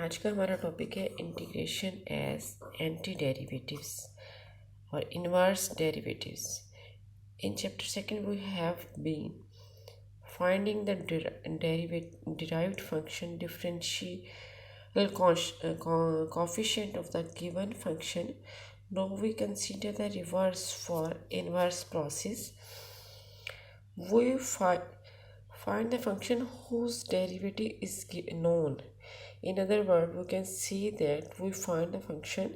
आज का हमारा टॉपिक है इंटीग्रेशन एज एंटी डेरिवेटिव्स और inverse derivatives. In chapter 2 we have been finding the derived function differential coefficient of the given function. Now we consider the reverse for inverse process. We find the function whose derivative is known. In other words, we can see that we find the function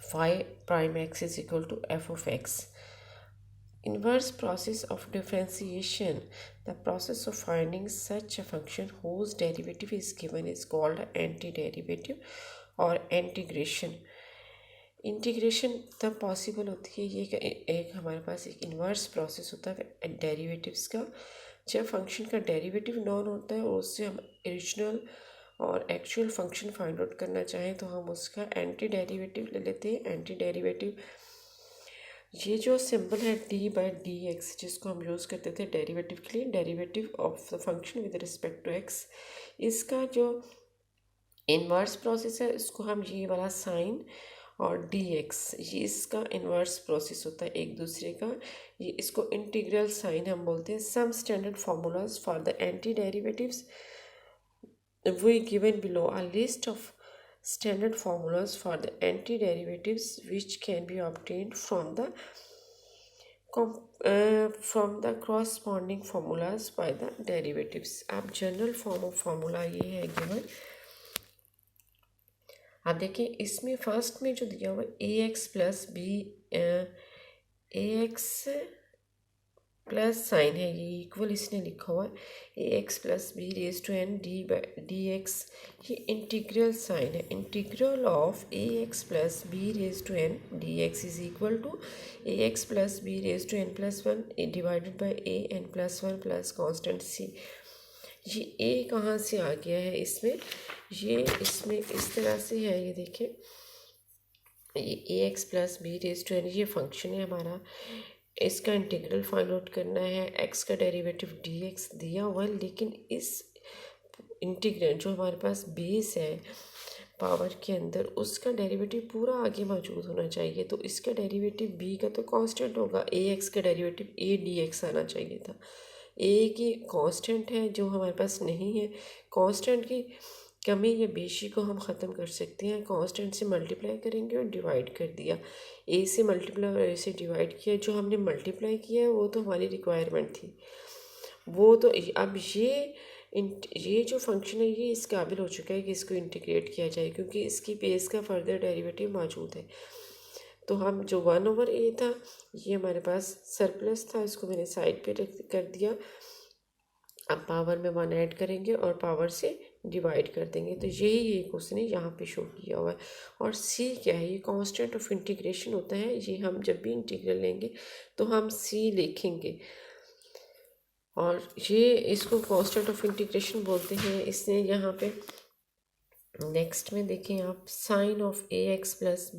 phi prime x is equal to f of x. Inverse process of differentiation. The process of finding such a function whose derivative is given is called antiderivative or integration. Integration तब possible होती है ये एक हमारे पास एक inverse process होता है derivatives का. जब फंक्शन का डेरिवेटिव नॉन होता है और उससे हम ओरिजिनल और एक्चुअल फंक्शन फाइंड आउट करना चाहें तो हम उसका एंटी डेरिवेटिव ले लेते हैं. एंटी डेरिवेटिव ये जो सिंबल है डी बाई डी एक्स जिसको हम यूज़ करते थे डेरिवेटिव के लिए, derivative of the function with respect to X, इसका जो इन्वर्स प्रोसेस है इसको हम ये वाला साइन और डी एक्स ये इसका इन्वर्स प्रोसेस होता है एक दूसरे का. ये इसको इंटीग्रल साइन हम बोलते हैं. Some standard formulas for the anti derivatives we given below. A list of standard formulas for the antiderivatives which can be obtained from the corresponding formulas by the derivatives. अब general form of formula ये है given. आप देखिए इसमें first में जो दिया हुआ A X plus B A X plus sign है ये इक्वल इसने लिखा हुआ है A X plus B raise to N D X. ये इंटीग्रल साइन है. Integral of A X plus B raise to N D X is equal to A X plus B raise to N plus one divided by A N plus one plus constant C. ये A कहाँ से आ गया है इसमें, ये इसमें इस तरह से है. ये देखिए ये A X plus B raise to N ये फंक्शन है हमारा. इसका इंटीग्रल फाइंड आउट करना है. एक्स का डेरिवेटिव डी एक्स दिया हुआ है लेकिन इस इंटीग्रल जो हमारे पास बेस है पावर के अंदर उसका डेरिवेटिव पूरा आगे मौजूद होना चाहिए. तो इसका डेरिवेटिव बी का तो कांस्टेंट होगा. ए एक्स का डेरिवेटिव ए डी एक्स आना चाहिए था. ए की कांस्टेंट है जो हमारे पास नहीं है. कांस्टेंट की कमी या बेशी को हम ख़त्म कर सकते हैं. कांस्टेंट से मल्टीप्लाई करेंगे और डिवाइड कर दिया. ए से मल्टीप्लाई और ए से डिवाइड किया. जो हमने मल्टीप्लाई किया है वो तो हमारी रिक्वायरमेंट थी. वो तो अब ये जो फंक्शन है ये इस काबिल हो चुका है कि इसको इंटीग्रेट किया जाए क्योंकि इसकी बेस का फर्दर डेरिवेटिव मौजूद है. तो हम जो 1/a था ये हमारे पास सरप्लस था, इसको मैंने साइड पे कर दिया. अब पावर में 1 ऐड करेंगे और पावर से डिवाइड कर देंगे. तो यही एक उसने यहाँ पे शो किया हुआ है. और सी क्या है, ये कांस्टेंट ऑफ इंटीग्रेशन होता है. ये हम जब भी इंटीग्रल लेंगे तो हम सी लिखेंगे और ये इसको कांस्टेंट ऑफ इंटीग्रेशन बोलते हैं. इसने यहाँ पे नेक्स्ट में देखें आप sine of A X plus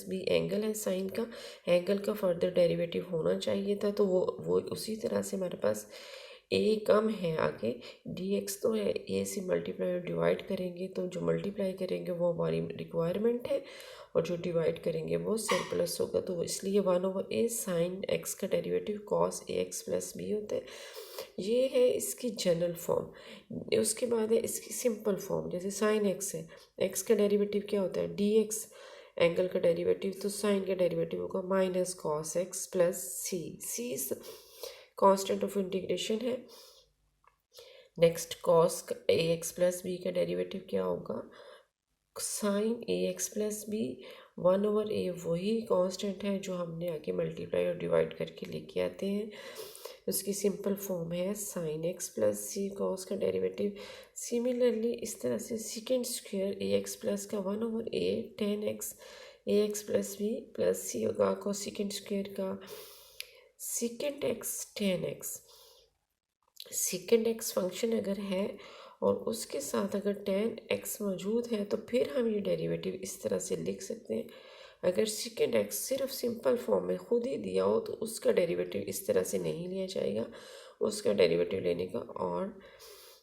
B angle है. साइन का एंगल का फर्दर डेरिवेटिव होना चाहिए था. तो वो उसी तरह से हमारे पास ए कम है आगे, डी एक्स तो है. ए से मल्टीप्लाई और डिवाइड करेंगे तो जो मल्टीप्लाई करेंगे वो हमारी रिक्वायरमेंट है और जो डिवाइड करेंगे वो सरप्लस होगा. तो इसलिए 1/a साइन एक्स का derivative cos A X plus B होता है. ये है इसकी जनरल फॉर्म. उसके बाद है इसकी सिंपल फॉर्म. जैसे साइन एक्स है, एक्स का डेरिवेटिव क्या होता है डी एक्स एंगल का डेरिवेटिव. तो साइन का डेरिवेटिव होगा minus cos X plus C constant of integration है. Next cos A X plus B का डेरिवेटिव क्या होगा sine A X plus B. 1/a वही कांस्टेंट है जो हमने आगे मल्टीप्लाई और डिवाइड करके लेके आते हैं. उसकी सिंपल फॉर्म है साइन एक्स प्लस सी कॉस का डेरिवेटिव. सिमिलरली इस तरह से सेकेंड स्क्वायर ए एक्स प्लस का 1/a टेन एक्स ए X plus B plus C होगा. कॉस सेकेंड स्क्वायर का second x ten x. Second x function अगर है और उसके साथ अगर टेन एक्स मौजूद है तो फिर हम ये डेरिवेटिव इस तरह से लिख सकते हैं. अगर सेकेंड एक्स सिर्फ सिंपल फॉर्म में खुद ही दिया हो तो उसका डेरिवेटिव इस तरह से नहीं लिया जाएगा. उसका डेरिवेटिव लेने का और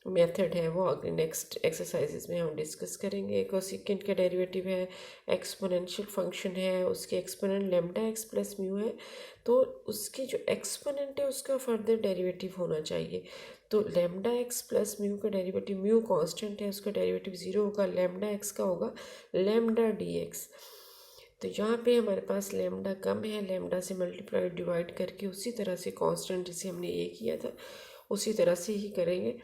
मेथड है वो अगले नेक्स्ट एक्सरसाइजेज में हम डिस्कस करेंगे। कोसेकेंट का डेरिवेटिव है, एक्सपोनेंशियल फंक्शन है, उसके exponent lambda x plus mu है, तो उसकी जो एक्सपोनेंट है उसका फर्दर डेरिवेटिव होना चाहिए। तो लेमडा एक्स प्लस म्यू का डेरिवेटिव, म्यू कांस्टेंट है, उसका डेरिवेटिव 0 होगा, लेमडा एक्स का होगा लेमडा डी एक्स। तो यहाँ पे हमारे पास लेमडा कम है, लेमडा से मल्टीप्लाई डिवाइड करके उसी तरह से कांस्टेंट जिसे हमने ए किया था उसी तरह से ही करेंगे।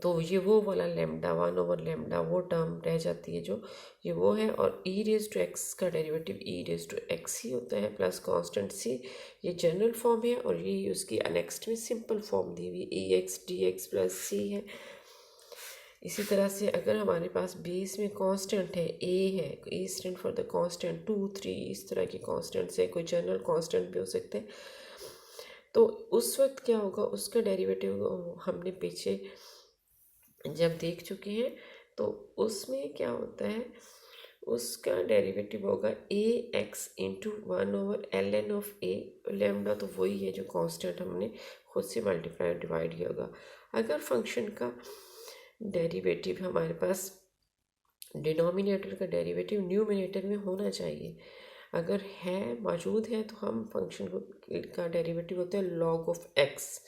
तो ये वो वाला लेमडा 1/लेमडा वो टर्म रह जाती है जो ये वो है, और ई रेज टू एक्स का derivative E raise to X ही होता है प्लस कांस्टेंट सी। ये जनरल फॉर्म है और ये उसकी अनेक्स्ट में सिंपल फॉर्म दी हुई ई एक्स डी एक्स प्लस सी है। इसी तरह से अगर हमारे पास बेस में कांस्टेंट है ए है, ए स्टैंड फॉर द कांस्टेंट 2 3 इस तरह के कांस्टेंट्स है, कोई जनरल कांस्टेंट भी हो सकते हैं, तो उस वक्त क्या होगा, उसका डेरिवेटिव हमने पीछे जब देख चुके हैं। तो उसमें क्या होता है, उसका डेरिवेटिव होगा A X into 1/ln of A lambda, तो वही है जो कांस्टेंट हमने खुद से मल्टीप्लाई डिवाइड किया होगा। अगर फंक्शन का डेरिवेटिव हमारे पास डिनोमिनेटर का डेरिवेटिव न्यूमिनेटर में होना चाहिए, अगर है मौजूद है तो हम फंक्शन का डेरिवेटिव होता है log ऑफ एक्स,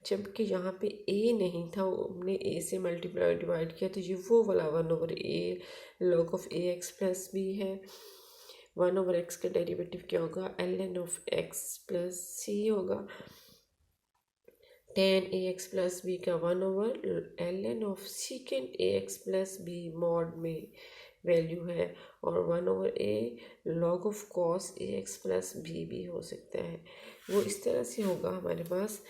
जबकि यहाँ पे a नहीं था, हमने a से मल्टीप्लाई डिवाइड किया, तो ये वो वाला 1/a log of A X plus B है। 1/x का डेरिवेटिव क्या होगा, ln of x plus C होगा। tan A X plus B का 1/ln of second A X plus B mod में वैल्यू है, और 1/a log of cos A X plus B भी हो सकता है। वो इस तरह से होगा हमारे पास,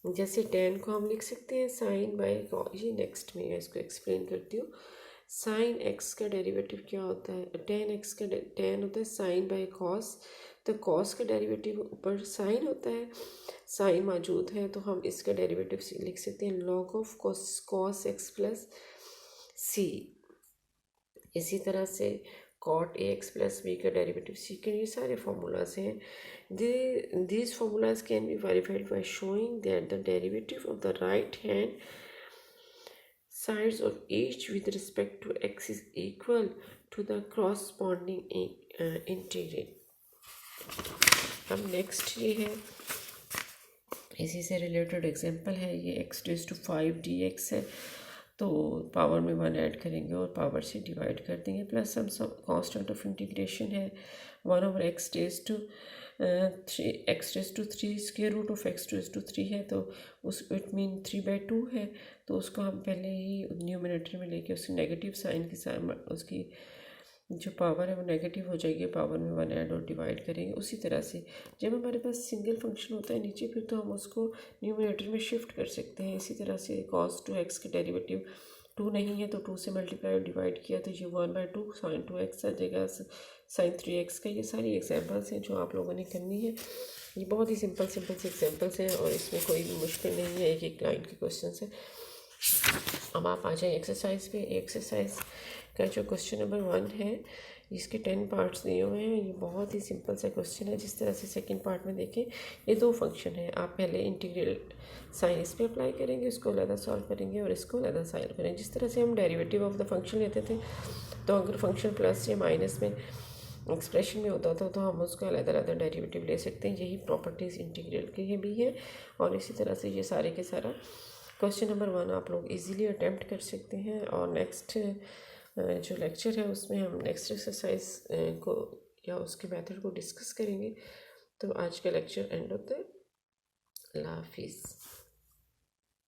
जैसे tan को हम लिख सकते हैं साइन बाई कॉस। ये नेक्स्ट में इसको एक्सप्लेन करती हूँ। साइन एक्स का डेरिवेटिव क्या होता है, tan x का tan होता है साइन बाई कॉस, तो कॉस का डेरिवेटिव ऊपर साइन होता है, साइन मौजूद है तो हम इसका डेरिवेटिव लिख सकते हैं log of cos x plus C. इसी तरह से cot A X plus B का डेरिवेटिव सीखें। ये सारे फार्मूलाज हैं। These formulas can be verified by showing that the derivative of the right hand sides of each with respect to x is equal to the corresponding integral। अब next ये है, इसी से रिलेटेड एग्जांपल है, ये x⁵ dx है, तो power में 1 ऐड करेंगे और पावर से डिवाइड कर देंगे, प्लस हम सब कांस्टेंट ऑफ इंटीग्रेशन है 1/x⁵3 square root of x⁵3 है, तो उस इट मीन 3/2 है, तो उसको हम पहले ही न्यूमरेटर में लेके उसके नेगेटिव साइन के साथ उसकी जो पावर है वो नेगेटिव हो जाएगी, पावर में 1 ऐड और डिवाइड करेंगे। उसी तरह से जब हमारे पास सिंगल फंक्शन होता है नीचे, फिर तो हम उसको न्यूमरेटर में शिफ्ट कर सकते हैं। इसी तरह से cos 2x का डेरिवेटिव 2 नहीं है तो 2 से मल्टीप्लाई डिवाइड किया तो ये 1/2 sin 2x आ जाएगा, sin 3x का। ये सारी एग्जांपल्स हैं जो आप लोगों ने करनी है। ये बहुत ही सिंपल से एग्जांपल्स हैं और इसमें कोई भी मुश्किल नहीं है, एक एक लाइन के क्वेश्चन है। अब आप आ जाए एक्सरसाइज पे। एक्सरसाइज का जो क्वेश्चन नंबर 1 है, इसके 10 पार्ट्स दिए हुए हैं। ये बहुत ही सिंपल सा क्वेश्चन है। जिस तरह से सेकंड पार्ट में देखें, ये 2 फंक्शन है, आप पहले इंटीग्रल साइन इस पे अप्लाई करेंगे, इसको अलग सॉल्व करेंगे और इसको अलग सॉल्व करेंगे। जिस तरह से हम डेरिवेटिव ऑफ द फंक्शन लेते थे, तो अगर फंक्शन प्लस या माइनस में एक्सप्रेशन में होता था तो हम उसका अलग डेरिवेटिव ले सकते हैं। यही प्रॉपर्टीज़ इंटीग्रल के भी है, और इसी तरह से ये सारे के सारा क्वेश्चन नंबर 1 आप लोग इजीली अटेम्प्ट कर सकते हैं। और नेक्स्ट जो लेक्चर है उसमें हम नेक्स्ट एक्सरसाइज को या उसके मेथड को डिस्कस करेंगे। तो आज का लेक्चर एंड होता है। अल्लाह हाफिज़।